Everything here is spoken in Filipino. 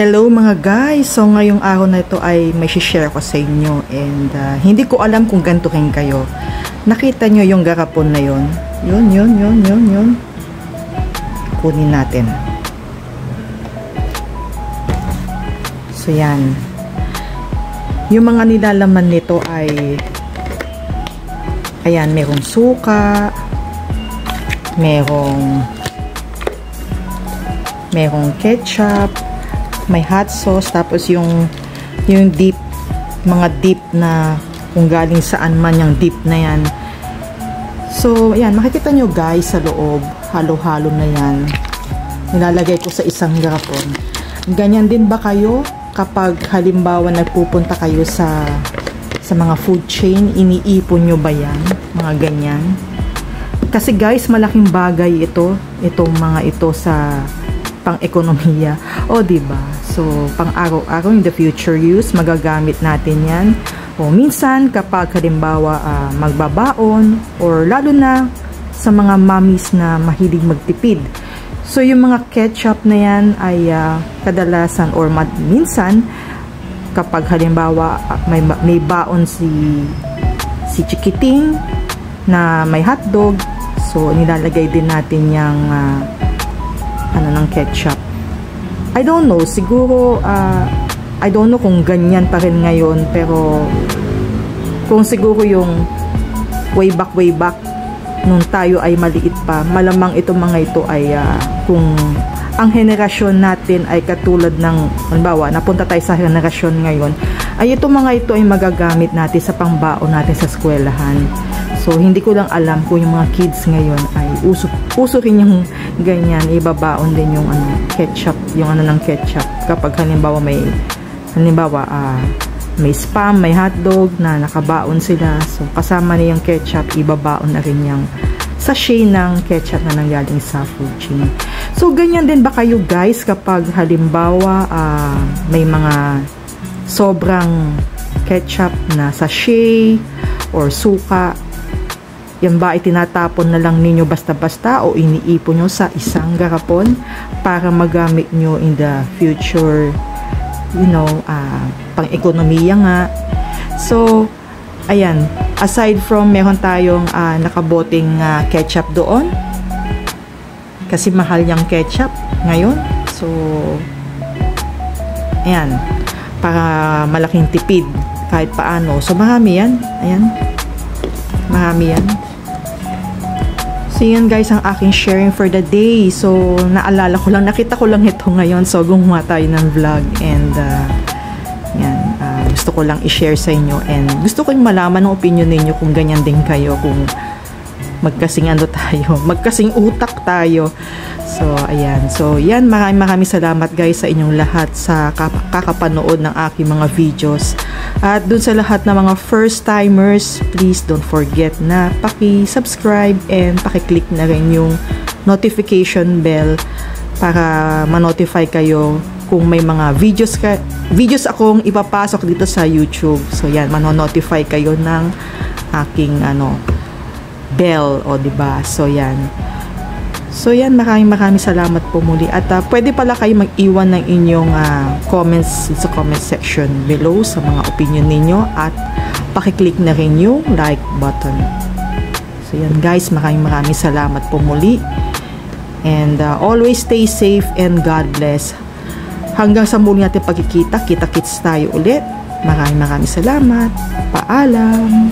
Hello mga guys! So ngayong araw na ito ay may share ko sa inyo and hindi ko alam kung ganito rin kayo. Nakita nyo yung garapon na yon? Yun. Kunin natin. So yan. Yung mga nilalaman nito ay ayan, merong suka, merong ketchup, may hot sauce, tapos yung dip, mga dip na kung galing saan man yung dip na yan. So ayan, makikita nyo guys sa loob, halo-halo na yan, nilalagay ko sa isang garapon. Ganyan din ba kayo kapag halimbawa nagpupunta kayo sa mga food chain, iniipon nyo ba yan, mga ganyan? Kasi guys, malaking bagay itong mga ito sa pang-ekonomiya, o diba? So pang araw-araw in the future use, magagamit natin yan. O minsan kapag halimbawa magbabaon, or lalo na sa mga mommies na mahilig magtipid. So yung mga ketchup na yan ay kadalasan or minsan kapag halimbawa may baon si chikiting na may hotdog, so nilalagay din natin yung ng ketchup. I don't know, siguro I don't know kung ganyan pa rin ngayon, pero kung siguro yung way back nung tayo ay maliit pa, malamang itong mga ito ay kung ang henerasyon natin ay katulad ng halimbawa, napunta tayo sa henerasyon ngayon, ay itong mga ito ay magagamit natin sa pangbaon natin sa eskwelahan. So hindi ko lang alam kung yung mga kids ngayon ay uso rin yung ganyan, ibabaon din yung ketchup, yung ng ketchup kapag halimbawa may spam, may hotdog na nakabaon sila, so kasama na yung ketchup, ibabaon na rin yung sachet ng ketchup na nanggaling sa food chain. So ganyan din ba kayo guys kapag halimbawa may mga sobrang ketchup na sachet or suka, yan ba ay tinatapon na lang ninyo basta-basta o iniipon nyo sa isang garapon para magamit nyo in the future, pang-ekonomiya nga. So ayan, aside from meron tayong nakaboting ketchup doon kasi mahal yung ketchup ngayon, so ayan, para malaking tipid kahit paano. So marami yan, ayan, marami yan. So yan guys ang aking sharing for the day. So naalala ko lang, nakita ko lang ito ngayon, so gumawa tayo ng vlog and yan, gusto ko lang i-share sa inyo and gusto ko yung malaman ng opinion ninyo kung ganyan din kayo, kung magkasing tayo, magkasing utak tayo. So ayan, so yan, maraming salamat guys sa inyong lahat sa kakapanood ng aking mga videos. At dun sa lahat ng mga first timers, please don't forget na paki-subscribe and paki-click na rin yung notification bell para ma-notify kayo kung may mga videos akong ipapasok dito sa YouTube. So yan, mano-notify kayo ng aking bell, o diba? So yan. So yan, maraming salamat po muli. At pwede pala kayo mag-iwan ng inyong comments sa comment section below sa mga opinion ninyo at pakiclick na rin yung like button. So yan guys, maraming salamat po muli. And always stay safe and God bless. Hanggang sa muli natin pagkikita, kita-kits tayo ulit. Maraming salamat. Paalam.